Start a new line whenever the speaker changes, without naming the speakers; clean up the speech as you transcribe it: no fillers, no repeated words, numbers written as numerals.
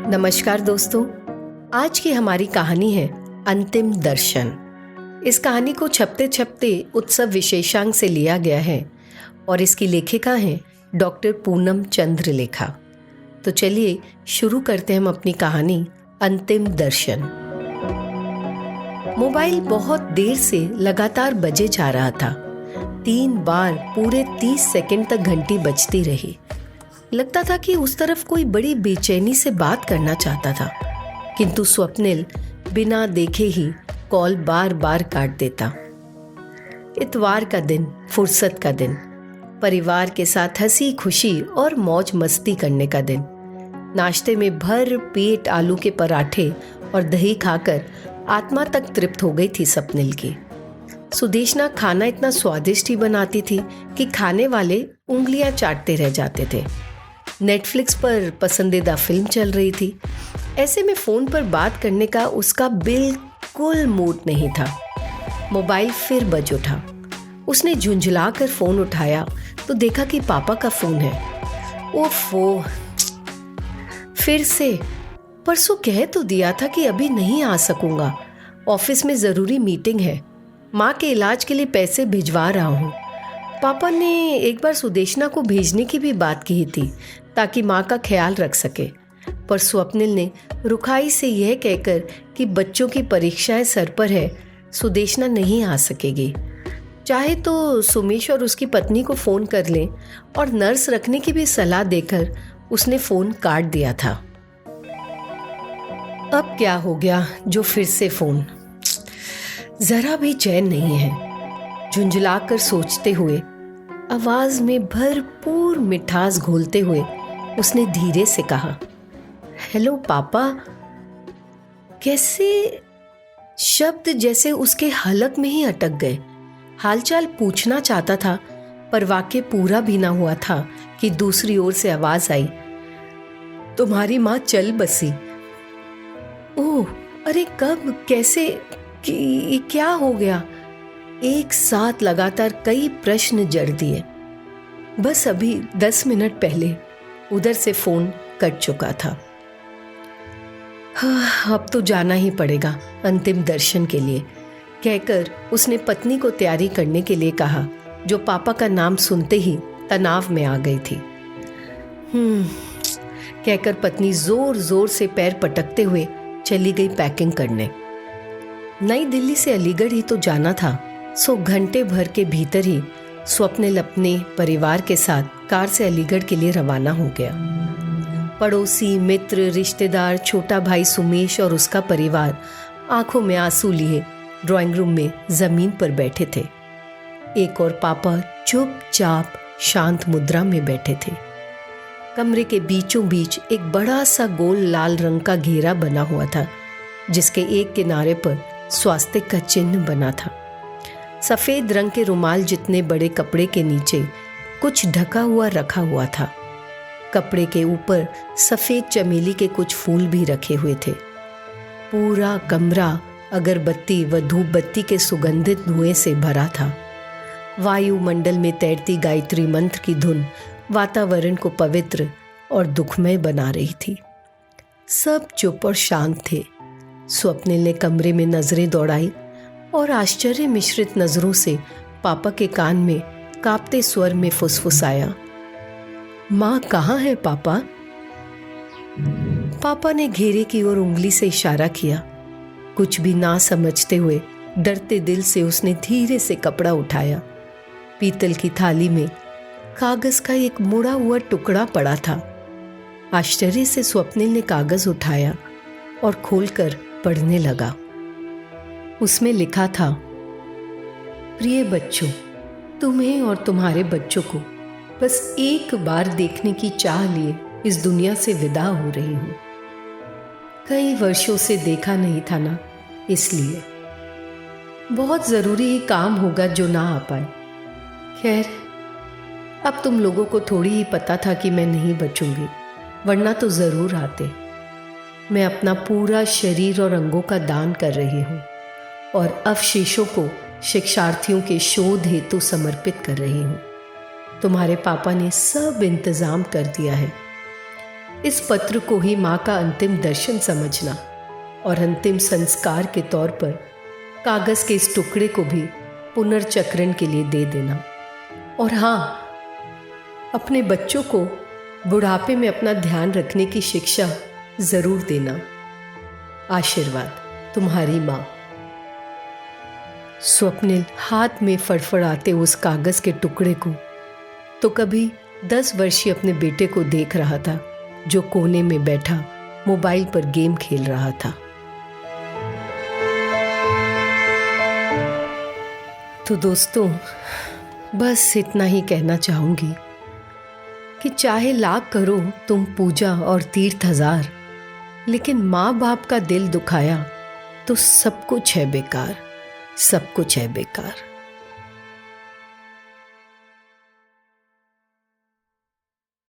नमस्कार दोस्तों, आज की हमारी कहानी है अंतिम दर्शन। इस कहानी को छपते छपते उत्सव विशेषांक से लिया गया है और इसकी लेखिका हैं डॉक्टर पूनम चंद्रलेखा। तो चलिए शुरू करते हैं हम अपनी कहानी अंतिम दर्शन। मोबाइल बहुत देर से लगातार बजे जा रहा था। 3 बार पूरे 30 सेकंड तक घंटी बजती रही। लगता था कि उस तरफ कोई बड़ी बेचैनी से बात करना चाहता था, किंतु स्वप्निल बिना देखे ही कॉल बार बार काट देता। इतवार का दिन, फुर्सत का दिन, परिवार के साथ हंसी खुशी और मौज मस्ती करने का दिन। नाश्ते में भर पेट आलू के पराठे और दही खाकर आत्मा तक तृप्त हो गई थी स्वप्निल की। सुदेशना खाना इतना स्वादिष्ट ही बनाती थी कि खाने वाले उंगलियां चाटते रह जाते थे। नेटफ्लिक्स पर पसंदीदा फिल्म चल रही थी। ऐसे में फ़ोन पर बात करने का उसका बिल्कुल मूड नहीं था। मोबाइल फिर बज उठा। उसने झुंझला कर फ़ोन उठाया तो देखा कि पापा का फ़ोन है। ओफो, फिर से। परसों कह तो दिया था कि अभी नहीं आ सकूंगा, ऑफिस में ज़रूरी मीटिंग है, माँ के इलाज के लिए पैसे भिजवा रहा हूँ। पापा ने एक बार सुदेशना को भेजने की भी बात की थी ताकि माँ का ख्याल रख सके, पर स्वप्निल ने रुखाई से यह कहकर कि बच्चों की परीक्षाएं सर पर है, सुदेशना नहीं आ सकेगी। चाहे तो सुमेश और उसकी पत्नी को फ़ोन कर लें और नर्स रखने की भी सलाह देकर उसने फ़ोन काट दिया था। अब क्या हो गया जो फिर से फ़ोन? ज़रा भी चैन नहीं है। झुंझलाकर सोचते हुए, आवाज में भरपूर मिठास घोलते हुए उसने धीरे से कहा, हेलो पापा। कैसे शब्द जैसे उसके हलक में ही अटक गए। हालचाल पूछना चाहता था, पर वाक्य पूरा भी ना हुआ था कि दूसरी ओर से आवाज आई, तुम्हारी माँ चल बसी। ओह, अरे कब, कैसे, क्या हो गया? एक साथ लगातार कई प्रश्न जड़ दिए। बस अभी 10 मिनट पहले उधर से फोन कट चुका था। हाँ, अब तो जाना ही पड़ेगा अंतिम दर्शन के लिए, कहकर उसने पत्नी को तैयारी करने के लिए कहा, जो पापा का नाम सुनते ही तनाव में आ गई थी। कहकर पत्नी जोर जोर से पैर पटकते हुए चली गई पैकिंग करने। नई दिल्ली से अलीगढ़ ही तो जाना था, सो घंटे भर के भीतर ही स्वप्निल अपने परिवार के साथ कार से अलीगढ़ के लिए रवाना हो गया। पड़ोसी, मित्र, रिश्तेदार, छोटा भाई सुमेश और उसका परिवार आंखों में आंसू लिए ड्राइंग रूम में जमीन पर बैठे थे। एक और पापा चुपचाप शांत मुद्रा में बैठे थे। कमरे के बीचों बीच एक बड़ा सा गोल लाल रंग का घेरा बना हुआ था, जिसके एक किनारे पर स्वास्तिक का चिन्ह बना था। सफेद रंग के रुमाल जितने बड़े कपड़े के नीचे कुछ ढका हुआ रखा हुआ था। कपड़े के ऊपर सफेद चमेली के कुछ फूल भी रखे हुए थे। पूरा कमरा अगरबत्ती व धूप बत्ती के सुगंधित धुएं से भरा था। वायुमंडल में तैरती गायत्री मंत्र की धुन वातावरण को पवित्र और दुखमय बना रही थी। सब चुप और शांत थे। स्वप्निल ने कमरे में नजरें दौड़ाई और आश्चर्य मिश्रित नजरों से पापा के कान में कांपते स्वर में फुसफुसाया, माँ कहाँ है पापा? पापा ने घेरे की ओर उंगली से इशारा किया। कुछ भी ना समझते हुए डरते दिल से उसने धीरे से कपड़ा उठाया। पीतल की थाली में कागज का एक मुड़ा हुआ टुकड़ा पड़ा था। आश्चर्य से स्वप्निल ने कागज उठाया और खोलकर पढ़ने लगा। उसमें लिखा था, प्रिय बच्चों, तुम्हें और तुम्हारे बच्चों को बस एक बार देखने की चाह लिए इस दुनिया से विदा हो रही हूँ। कई वर्षों से देखा नहीं था ना, इसलिए बहुत ज़रूरी ही काम होगा जो ना आ पाए। खैर, अब तुम लोगों को थोड़ी ही पता था कि मैं नहीं बचूंगी, वरना तो ज़रूर आते। मैं अपना पूरा शरीर और अंगों का दान कर रही हूँ और अवशेषों को शिक्षार्थियों के शोध हेतु समर्पित कर रही हूँ। तुम्हारे पापा ने सब इंतज़ाम कर दिया है। इस पत्र को ही माँ का अंतिम दर्शन समझना और अंतिम संस्कार के तौर पर कागज के इस टुकड़े को भी पुनर्चक्रण के लिए दे देना। और हाँ, अपने बच्चों को बुढ़ापे में अपना ध्यान रखने की शिक्षा जरूर देना। आशीर्वाद, तुम्हारी माँ। स्वप्निल हाथ में फड़फड़ाते उस कागज के टुकड़े को तो कभी 10 वर्षीय अपने बेटे को देख रहा था जो कोने में बैठा मोबाइल पर गेम खेल रहा था। तो दोस्तों, बस इतना ही कहना चाहूंगी कि चाहे लाख करो तुम पूजा और तीर्थ हजार, लेकिन माँ बाप का दिल दुखाया तो सब कुछ है बेकार, सब कुछ है बेकार।